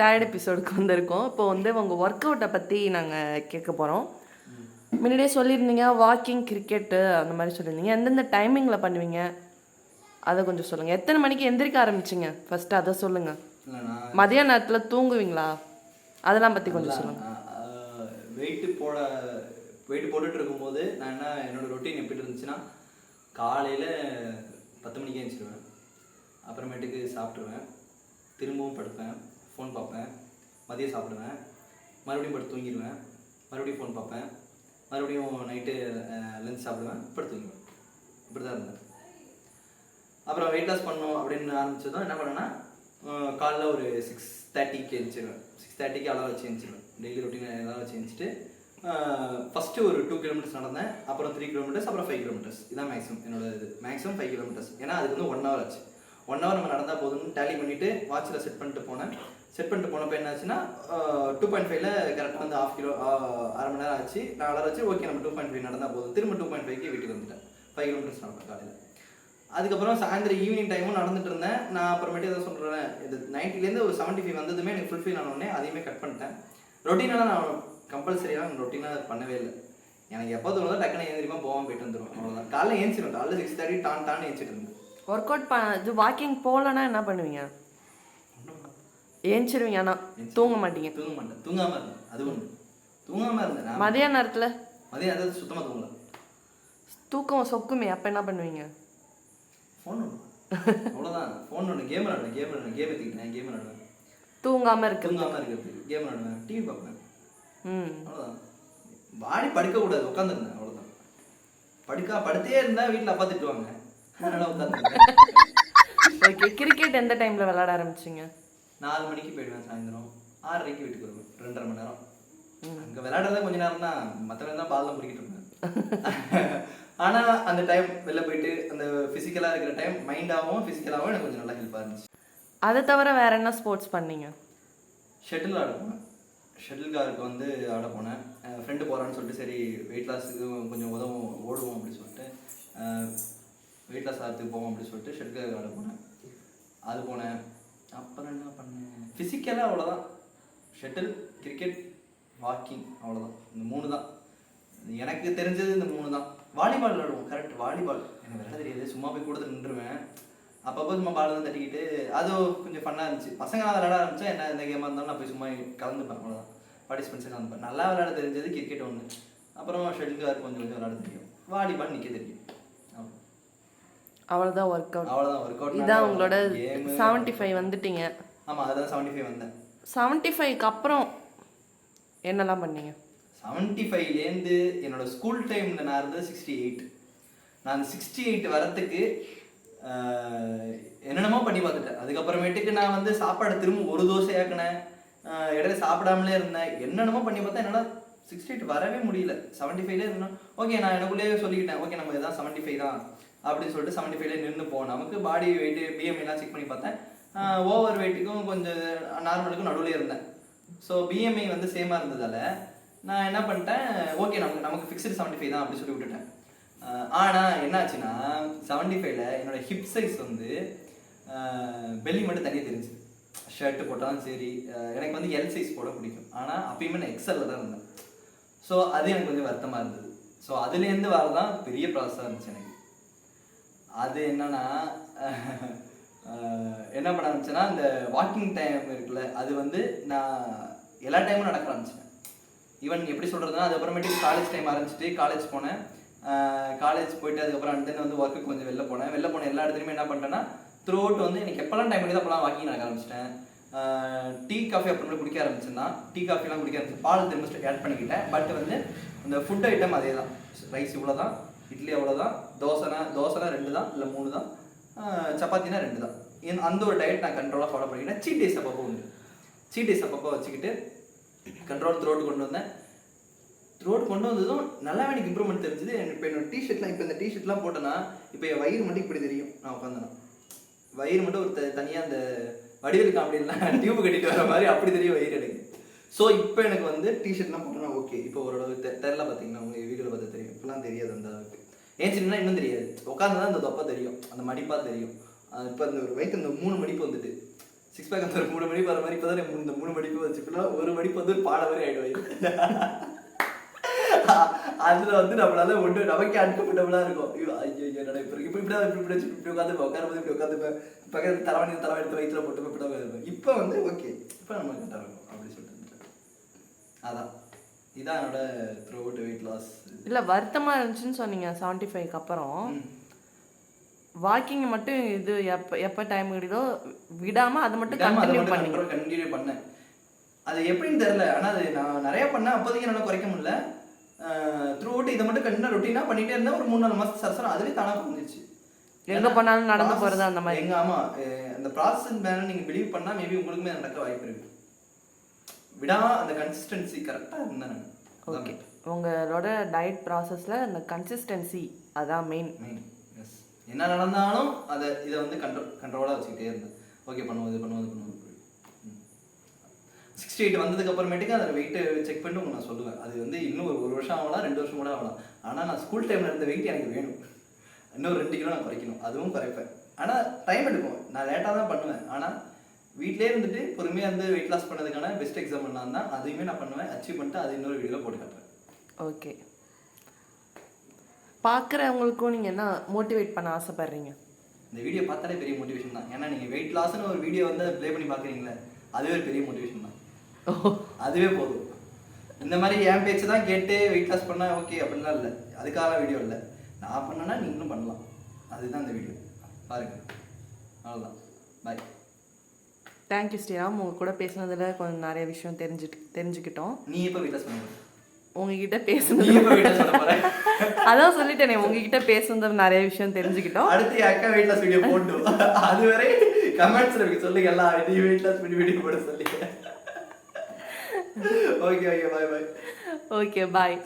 Third எபிசோடுக்கு வந்திருக்கோம். இப்போ வந்து உங்கள் ஒர்க் அவுட்டை பற்றி நாங்கள் கேட்க போகிறோம். முன்னாடியே சொல்லியிருந்தீங்க வாக்கிங், கிரிக்கெட்டு அந்த மாதிரி சொல்லியிருந்தீங்க. எந்தெந்த டைமிங்கில் பண்ணுவீங்க அதை கொஞ்சம் சொல்லுங்கள். எத்தனை மணிக்கு எந்திரிக்க ஆரம்பிச்சிங்க ஃபஸ்ட்டு அதை சொல்லுங்கள். மதிய நேரத்தில் தூங்குவீங்களா? அதெல்லாம் பற்றி கொஞ்சம் சொல்லுங்கள். வெயிட் போட்டுட்டு இருக்கும்போது நான் என்னோடய ரொட்டீன் எப்படி இருந்துச்சுன்னா, காலையில் 10 மணிக்கே எழுந்திரிச்சிடுவேன். அப்புறமேட்டுக்கு சாப்பிட்ருவேன், திரும்பவும் படுப்பேன், ஃபோன் பார்ப்பேன், மதியம் சாப்பிடுவேன், மறுபடியும் படுத்து தூங்கிடுவேன், மறுபடியும் ஃபோன் பார்ப்பேன், மறுபடியும் நைட்டு லஞ்ச் சாப்பிடுவேன், படுத்து தூங்கிடுவேன். இப்படி தான் இருந்தேன். அப்புறம் வெயிட் லாஸ் பண்ணணும் அப்படின்னு ஆரம்பிச்சதும் என்ன பண்ணேன்னா, காலைல ஒரு 6:30க்கு எழுந்திரிச்சிடுவேன். 6:30க்கு அலாரம் வச்சு எழுந்திரிச்சிடுவேன். டெய்லி ரொட்டீன் அலாரம் வச்சு எழுந்திரிச்சிட்டு ஃபஸ்ட்டு ஒரு 2 கிலோமீட்டர்ஸ் நடந்தேன். அப்புறம் 3 கிலோமீட்டர்ஸ், அப்புறம் 5 கிலோமீட்டர்ஸ். இதான் மேக்ஸிமம் என்னோட இது. Maximum 5 kilometres. ஏன்னா அதுக்கு வந்து 1 ஹவர் ஆச்சு. 1 ஹவர் நம்ம நடந்தால் போதும்னு டேலி பண்ணிவிட்டு வாட்சில் செட் பண்ணிட்டு போனேன். செட் பண்ணிட்டு போனப்போ என்ன ஆச்சுன்னா, 2.5ல கரெக்டாக வந்து அரை மணி நேரம் ஆச்சு. நான் அலாரம் வச்சு ஓகே நம்ம 2.5 நடந்தால் போதும். திரும்ப 2.5க்கு வீட்டுக்கு வந்துட்டேன். 5 கிலோமீட்டர்ஸ் நடந்தேன் காலையில். அதுக்கப்புறம் சாயந்தரம் ஈவினிங் டைமும் நடந்துட்டு இருந்தேன். நான் அப்புறமேட்டு எதாவது சொல்கிறேன், இது 90லேருந்து ஒரு 75 வந்ததுமே எனக்கு ஃபுல்ஃபில் ஆனோடனே அதையுமே கட் பண்ணிட்டேன். ரொட்டீனெல்லாம் நான் கம்பல்சரியாக ரொட்டீனாக பண்ணவே இல்லை. எனக்கு எப்போ தோணுதோ டக்குன்னு ஏந்திரிமா போவான், போயிட்டு வந்துடுவோம், அவ்வளோதான். காலைல ஏந்திரிடும். காலைல 6:30 டான்னு ஏந்திரிட்டு இருந்தேன். ஒர்க் அவுட் இது வாக்கிங் போகலன்னா என்ன பண்ணுவீங்க? ஏஞ்சிருவீங்க, ஆனால் தூங்க மாட்டீங்க? தூங்க மாட்டேன், தூங்காமல் இருந்தேன். அது ஒன்று தூங்காமல் இருந்தேன். மதிய நேரத்தில் சுத்தமாக தூங்கல. தூக்கம் சொக்குமே, அப்போ என்ன பண்ணுவீங்க? ஃபோன் ஒன்று, அவ்வளோதான். ஃபோன் ஒன்று, கேம் விளாடுவேன். கேம் எடுத்துக்கிட்டேன், கேம் விளாடுவேன். தூங்காமல் இருக்கிறது கேம் விளாடுவேன், டிவி பார்ப்பேன், அவ்வளோதான். வாடி படுக்கக்கூடாது, உட்காந்துருந்தேன், அவ்வளோதான். படுத்தே இருந்தால் வீட்டில் அப்பா திட்டுவாங்க, அதனால உட்காந்துருந்தேன். ஓகே. கிரிக்கெட் எந்த டைமில் விளாட ஆரம்பிச்சிங்க? 4 மணிக்கு போயிடுவேன். சாயந்தரம் 6:30க்கு வீட்டுக்கு வருவேன். 2.5 மணி நேரம். அங்கே விளையாடுறதா கொஞ்சம் நேரம் தான், மற்றவங்க தான் பால் தான் முடிக்கிட்டு இருந்தேன். ஆனால் அந்த டைம் வெளில போயிட்டு அந்த ஃபிசிக்கலாக இருக்கிற டைம் மைண்டாகவும் ஃபிசிக்கலாகவும் எனக்கு கொஞ்சம் நல்லா ஹெல்ப்பாக இருந்துச்சு. அதை தவிர வேறு என்ன ஸ்போர்ட்ஸ் பண்ணீங்க? ஷட்டில் ஆட போனேன். ஷட்டில் காருக்கு வந்து ஆட போனேன். ஃப்ரெண்டு போகிறான்னு சொல்லிட்டு சரி வெயிட் லாஸுக்கு கொஞ்சம் ஓடுவோம் அப்படின்னு சொல்லிட்டு வெயிட் லாஸ் ஆகிறதுக்கு போவோம் அப்படின்னு சொல்லிட்டு ஷட்டில் காருக்கு ஆட போனேன். அது போனேன். அப்புறம் என்ன பண்ணேன், ஃபிசிக்கலாக அவ்வளோதான். ஷட்டில், கிரிக்கெட், வாக்கிங், அவ்வளோதான். இந்த 3 தான் எனக்கு தெரிஞ்சது. இந்த 3 தான். வாலிபால் விளாடுவோம். கரெக்ட், வாலிபால் எனக்கு விளையாட தெரியாது. சும்மா போய் கூட நின்றுவேன். அப்பப்போ சும்மா பால் தான் தட்டிக்கிட்டு அது கொஞ்சம் ஃபன்னாக இருந்துச்சு. பசங்க நான் விளையாட ஆரம்பித்தா என்ன எந்த கேமாக இருந்தாலும் நான் போய் சும்மா கலந்துப்பேன், அவ்வளோதான். பார்ட்டிசிபென்ட்ஸை கலந்துப்பேன். நல்லா விளையாட தெரிஞ்சது கிரிக்கெட் ஒன்று, அப்புறம் ஷட்டில் கார்க் கொஞ்சம் விளையாட தெரியும், வாலிபால் நிற்க தெரியும், அவ்வளோதான். ஒர்க் அவுட் அவ்வளோதான். ஒர்க் அவுட் இதான் உங்களோட 75 வந்துட்டீங்க. ஆமாம், அதான் 75 வந்தேன். 75க்கு அப்புறம் என்னெல்லாம் பண்ணீங்க? 75லேருந்து என்னோடய ஸ்கூல் டைமில் நான் இருந்தது 68. நான் அந்த 68 வரத்துக்கு என்னென்னமோ பண்ணி பார்த்துட்டேன். அதுக்கப்புறமேட்டுக்கு நான் வந்து சாப்பாடு திரும்ப ஒரு தோசை ஆக்கினேன், இடையில சாப்பிடாமலே இருந்தேன். என்னென்னமோ பண்ணி பார்த்தா என்னால் 68 வரவே முடியல. 75லே இருந்தோம். ஓகே, நான் எனக்குள்ளேயே சொல்லிக்கிட்டேன், ஓகே நம்ம இதான் 75 தான் அப்படின்னு சொல்லிட்டு 75லே நின்று போவோம். நமக்கு பாடி வெயிட்டு பிஎம்ஐலாம் செக் பண்ணி பார்த்தேன். ஓவர் வெயிட்டுக்கும் கொஞ்சம் நார்மலுக்கும் நடுவில் இருந்தேன். ஸோ பிஎம்ஐ வந்து சேமாக இருந்ததால் நான் என்ன பண்ணிட்டேன், ஓகே நமக்கு ஃபிக்ஸ்டு 75 தான் அப்படி சொல்லி விட்டுட்டேன். ஆனால் என்னாச்சுன்னா 75ல் என்னோட ஹிப் சைஸ் வந்து பெல்லி மட்டும் தனியாக தெரிஞ்சுது. ஷர்ட்டு போட்டாலும் சரி, எனக்கு வந்து எல் சைஸ் போட பிடிக்கும். ஆனால் அப்பயுமே நான் எக்ஸலில் தான் இருந்தேன். ஸோ அது எனக்கு கொஞ்சம் வருத்தமாக இருந்தது. ஸோ அதுலேருந்து வரதான் பெரிய ப்ராசஸாக இருந்துச்சு எனக்கு. அது என்னன்னா என்ன பண்ண ஆரம்பிச்சேன்னா, இந்த வாக்கிங் டைம் இருக்குல்ல, அது வந்து நான் எல்லா டைமும் நடக்க ஆரம்பிச்சேன். ஈவன் எப்படி சொல்கிறதுனா, அதுக்கப்புறமேட்டுக்கு காலேஜ் டைம் ஆரம்பிச்சிட்டு காலேஜ் போனேன். காலேஜ் போயிட்டு அதுக்கப்புறம் அடுத்த வந்து ஒர்க்குக்கு கொஞ்சம் வெளில போனேன் எல்லா இடத்துலையுமே என்ன பண்ணிட்டேன்னா, த்ரூ அவுட் வந்து எனக்கு எப்போல்லாம் டைம் கிடையாது அப்போலாம் வாக்கிங் நடக்க ஆரம்பிச்சிட்டேன். டீ காஃபி அப்புறமேட்டு குடிக்க ஆரம்பிச்சேன்னா, டீ காஃபிலாம் குடிக்க ஆரம்பிச்சு, பால் திரும்ப ஆட் பண்ணிக்கிட்டேன். பட் வந்து இந்த ஃபுட் ஐட்டம் அதே தான். ரைஸ் இவ்வளோ தான், இட்லி அவ்வளோதான், தோசைனா 2 தான் இல்லை 3 தான், சப்பாத்தினா 2 தான். அந்த ஒரு டயட் நான் கண்ட்ரோலாக ஃபாலோ பண்ணிக்கிட்டேன். சீட் டேஸ் அப்பப்போ உண்டு. சீட் டேஸ் அப்பப்போ வச்சுக்கிட்டு கண்ட்ரோல் த்ரோட் கொண்டு வந்தேன். த்ரோட் கொண்டு வந்ததும் நல்லா எனக்கு இம்ப்ரூவ்மெண்ட் தெரிஞ்சுது. இப்போ என்னோட டிஷர்ட்லாம், இப்போ இந்த டிஷர்ட்லாம் போட்டேன்னா இப்போ என் வயிறு மட்டும் இப்படி தெரியும். நான் உட்காந்தேன்னா வயிறு மட்டும் ஒரு தனியாக அந்த வடிவேல் காமெடியெல்லாம் டியூப் கட்டிட்டு வர மாதிரி அப்படி தெரியும் வயிறு எனக்கு. ஸோ இப்போ எனக்கு வந்து டிஷர்ட்லாம் போட்டோன்னா ஓகே. இப்போ ஓரளவு தெரியல. பார்த்தீங்கன்னா உங்கள் வீடியோவில் பார்த்து தெரியும். இப்போலாம் தெரியாது அந்த அளவுக்கு. ஏன் சின்னா இன்னும் தெரியாது. உட்காந்து தான் அந்த தொப்பை தெரியும், அந்த மடிப்பாக தெரியும். இப்போ அந்த ஒரு வயிற்று அந்த 3 மடிப்பு வந்துட்டு. சிக்ஸ் பேக் வந்து ஒரு 3 மணிக்கு வர மாதிரி இப்போ தான் இந்த 3 மணிக்கு வச்சுக்கலாம். ஒரு மணிக்கு வந்து ஒரு பாட மாதிரி ஆகிடுவாங்க. அதில் வந்து நம்மளால ஒன்று நமக்கே அன்கம்ஃபர்டபுளாக இருக்கும். ஐயோ என்னடா இப்போ இப்படி உட்காந்துப்பேன், உட்காரும்போது இப்படி உட்காந்துப்பேன், பக்கத்தில் தலைவணி எடுத்து வயிற்றுல போட்டு இப்படி தான் இருப்பேன். இப்போ வந்து ஓகே, இப்போ நம்ம கரெக்டாக இருக்கும் அப்படின்னு சொல்லிட்டு. அதான் இதான் என்னோட த்ரூ அவுட் வெயிட் லாஸ். இல்லை வருத்தமாக இருந்துச்சுன்னு சொன்னீங்க 75க்கு அப்புறம். வாக்கிங் மட்டும் இது எப்போ டைம் கிடைக்குதோ விடாமல் அதை மட்டும் கண்டினியூ பண்ணேன். அது எப்படின்னு தெரியல, ஆனால் அது நான் நிறையா பண்ணேன். அப்போதைக்கு என்னால் குறைக்க முடியல. த்ரூ அவுட் இதை மட்டும் கண்டினியூ ரொட்டீனாக பண்ணிகிட்டே இருந்தேன். ஒரு 3-4 மாதம் சரசரம் அதுவே தானாக புரிஞ்சிச்சு. எங்கே பண்ணாலும் நடந்து போகிறது அந்த மாதிரி. எங்கள் ஆமாம், அந்த ப்ராசஸ் மேலே நீங்கள் பிலீவ் பண்ணால் மேபி உங்களுக்குமே நடக்க வாய்ப்பு இருக்குது. அந்த கன்சிஸ்டன்சி கரெக்டாக இருந்தேன் நான். ஓகே, உங்களோட டயட் ப்ராசஸில் அந்த கன்சிஸ்டன்சி அதான் மெயின். எஸ், என்ன நடந்தாலும் இதை வந்து கண்ட்ரோலாக வச்சுக்கிட்டே இருந்தேன். ஓகே பண்ணுவோம். 68 வந்ததுக்கு அப்புறமேட்டுக்கு அதில் வெயிட்டு செக் பண்ணிட்டு உங்களுக்கு நான் சொல்லுவேன். அது வந்து இன்னும் ஒரு வருஷம் ஆகலாம், 2 வருஷம் கூட ஆகலாம். ஆனால் நான் ஸ்கூல் டைமில் இருந்த வெயிட் எனக்கு வேணும். இன்னும் 2 கிலோ நான் குறைக்கணும், அதுவும் குறைப்பேன். ஆனால் டைம் எடுக்கும், நான் லேட்டாக தான் பண்ணுவேன். ஆனால் வீட்டிலே இருந்துட்டு பொறுமையாக வந்து வெயிட் லாஸ் பண்ணதுக்கான பெஸ்ட் எக்ஸாம்பிள் நான் தான். அதையுமே நான் பண்ணுவேன், அச்சீவ் பண்ணிட்டு அது இன்னொரு வீடியோவில் போட்டு காட்டுறேன். ஓகே, பார்க்குறவங்களுக்கும் நீங்கள் என்ன மோட்டிவேட் பண்ண ஆசைப்படுறீங்க? இந்த வீடியோ பார்த்தாலே பெரிய மோட்டிவேஷன் தான். ஏன்னா நீங்கள் வெயிட் லாஸ்ன்னு ஒரு வீடியோ வந்து ப்ளே பண்ணி பார்க்குறீங்களே, அதுவே ஒரு பெரிய மோட்டிவேஷன் தான். அதுவே போதும். இந்த மாதிரி என் பேச்சு தான் கேட்டு வெயிட் லாஸ் பண்ணால் ஓகே அப்படின்லாம் இல்லை, அதுக்காக வீடியோ இல்லை. நான் பண்ணேன்னா நீங்களும் பண்ணலாம், அதுதான் இந்த வீடியோ. பாருங்க, அவ்வளோதான். பாய். தேங்க்யூ ஸ்ரீராம், உங்கள் கூட பேசுனதில் கொஞ்சம் நிறைய விஷயம் தெரிஞ்சுக்கிட்டோம். நீ எப்போ வெயிட் லாஸ் பண்ண? உங்ககிட்ட பேசுனது அதான் சொல்லிட்டேனே, உங்ககிட்ட பேசுனது நிறைய விஷயம் தெரிஞ்சுக்கிட்டோம். அடுத்து என் அக்கா வெயிட் லாஸ் வீடியோ போட்டோம். அதுவரை கமெண்ட்ஸில் சொல்லுங்க எல்லாம் நீ வெயிட் லாஸ் பண்ணி வீடியோ போட சொல்லி. ஓகே, பாய். ஓகே, பாய்.